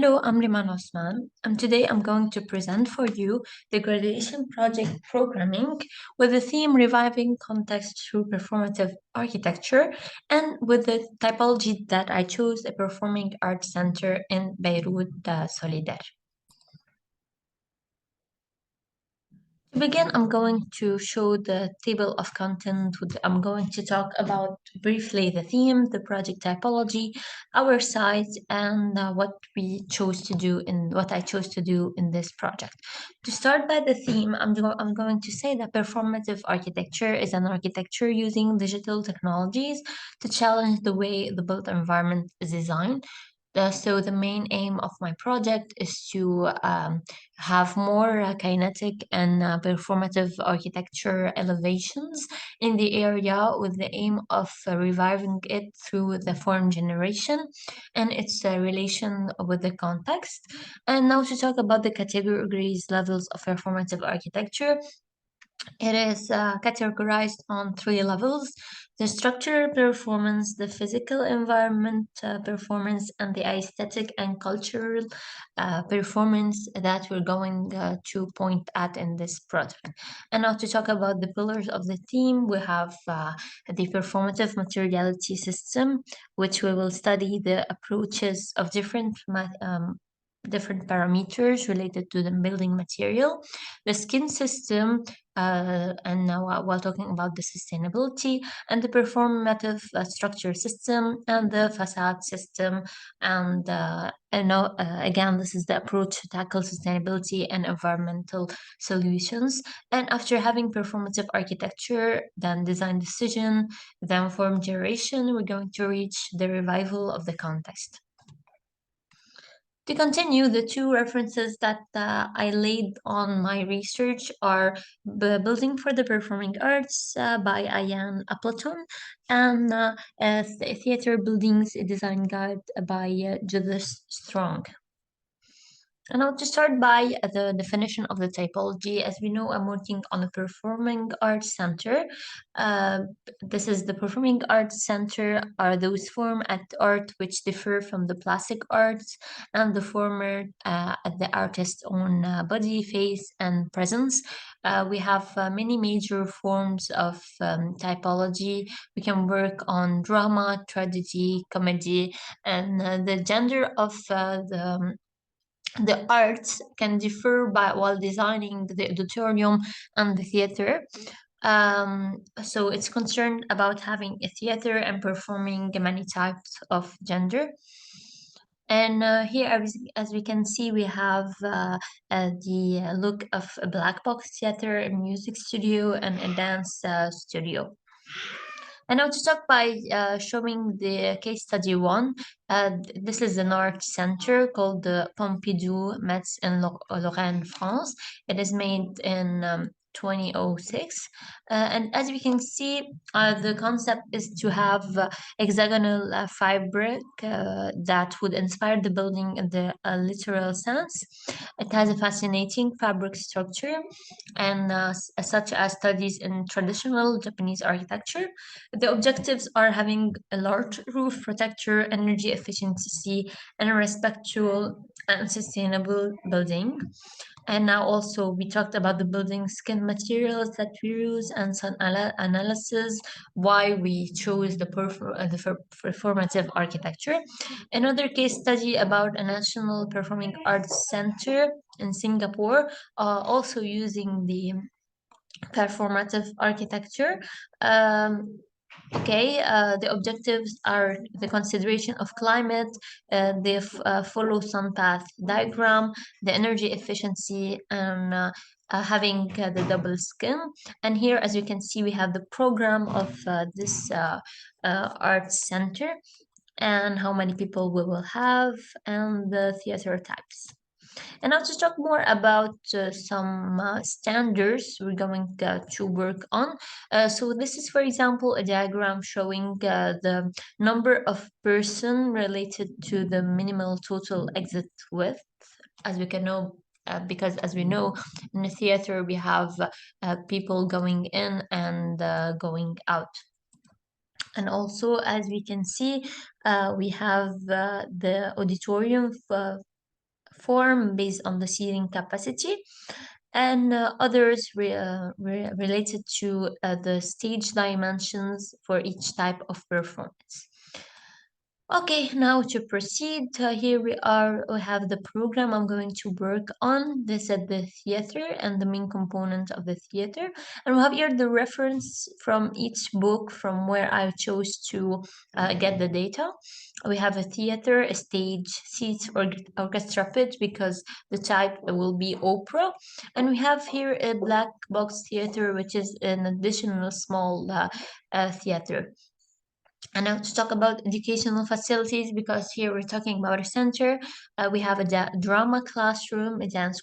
Hello, I'm Rimane Osman, and today I'm going to present for you the graduation project programming with the theme Reviving Context Through Performative Architecture and with the typology that I chose, a performing arts center in Beirut, Solidaire. To begin, I'm going to show the table of content. I'm going to talk about briefly the theme, the project typology, our site, and what I chose to do in this project. To start by the theme, I'm going to say that performative architecture is an architecture using digital technologies to challenge the way the built environment is designed. So the main aim of my project is to have more kinetic and performative architecture elevations in the area with the aim of reviving it through the form generation and its relation with the context. And now to talk about the categories levels of performative architecture. It is categorized on three levels: the structural performance, the physical environment performance, and the aesthetic and cultural performance that we're going to point at in this project. And now to talk about the pillars of the theme, we have the performative materiality system, which we will study the approaches of different parameters related to the building material, the skin system, and now while talking about the sustainability and the performative structure system and the facade system. And now, again, this is the approach to tackle sustainability and environmental solutions. And after having performative architecture, then design decision, then form generation, we're going to reach the revival of the context. To continue, the two references that I laid on my research are Building for the Performing Arts by Ayan Appleton and Theater Buildings a Design Guide by Judith Strong. And I'll just start by the definition of the typology. As we know, I'm working on a performing arts center. Uh, this is the performing arts center are those form at art which differ from the plastic arts and the former at the artist's own body, face, and presence. We have many major forms of typology. We can work on drama, tragedy, comedy, and the gender of the arts can differ by while designing the auditorium and the theater. So it's concerned about having a theater and performing many types of gender. And here, as we can see, we have the look of a black box theater, a music studio, and a dance studio. And now to talk by showing the case study one. This is an art center called the Pompidou Metz in Lorraine, France. It is made in 2006. And as we can see, the concept is to have hexagonal fabric that would inspire the building in the literal sense. It has a fascinating fabric structure and such as studies in traditional Japanese architecture. The objectives are having a large roof protector, energy efficiency, and a respectful and sustainable building. And now also we talked about the building skin materials that we use and some analysis why we chose the performative architecture. Another case study about a national performing arts center in Singapore, also using the performative architecture. Um, Okay, the objectives are the consideration of climate, the follow sun path diagram, the energy efficiency, and having the double skin. And here, as you can see, we have the program of this art center and how many people we will have and the theater types. And now to talk more about some standards we're going to work on. So this is, for example, a diagram showing the number of person related to the minimal total exit width. As we can know, because as we know, in the theater, we have people going in and going out. And also, as we can see, we have the auditorium form based on the seating capacity, and others related to the stage dimensions for each type of performance. Okay, now to proceed, here we have the program I'm going to work on. This is the theater and the main component of the theater. And we have here the reference from each book from where I chose to get the data. We have a theater, a stage, seats, or orchestra pitch because the type will be opera. And we have here a black box theater, which is an additional small theater. And now to talk about educational facilities, because here we're talking about a center. We have a drama classroom, a dance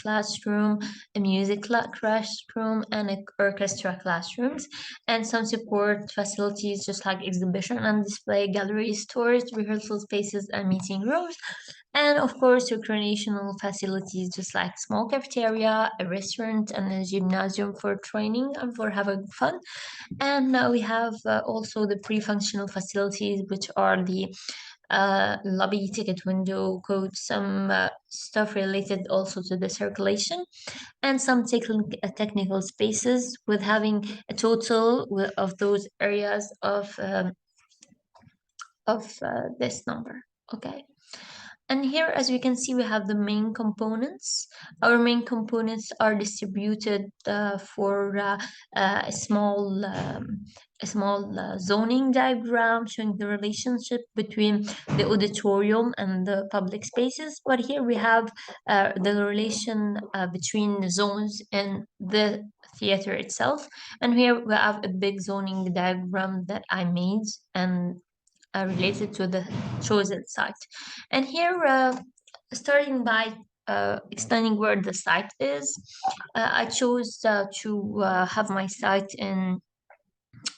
classroom, a music classroom, and an orchestra classrooms, and some support facilities just like exhibition and display galleries, stores, rehearsal spaces, and meeting rooms. And of course, recreational facilities just like small cafeteria, a restaurant, and a gymnasium for training and for having fun. And we have also the pre-functional facilities, which are the lobby, ticket window, code, some stuff related also to the circulation, and some technical spaces with having a total of those areas of this number. Okay. And here, as we can see, we have the main components. Our main components are distributed for a small zoning diagram showing the relationship between the auditorium and the public spaces. But here we have the relation between the zones and the theater itself. And here we have a big zoning diagram that I made and related to the chosen site. And here, starting by explaining where the site is, I chose to have my site in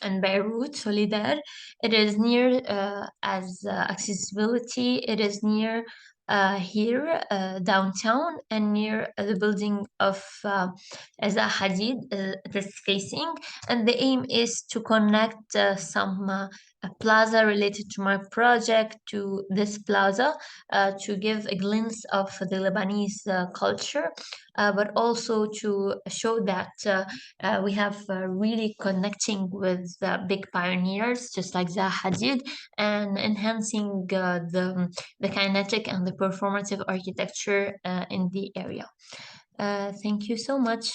Beirut, Solidar. It is near as accessibility. It is near here downtown and near the building of Azza Hadid that's facing. And the aim is to connect some a plaza related to my project to this plaza to give a glimpse of the Lebanese culture, but also to show that we have really connecting with big pioneers just like Zaha Hadid and enhancing the kinetic and the performative architecture in the area. Thank you so much.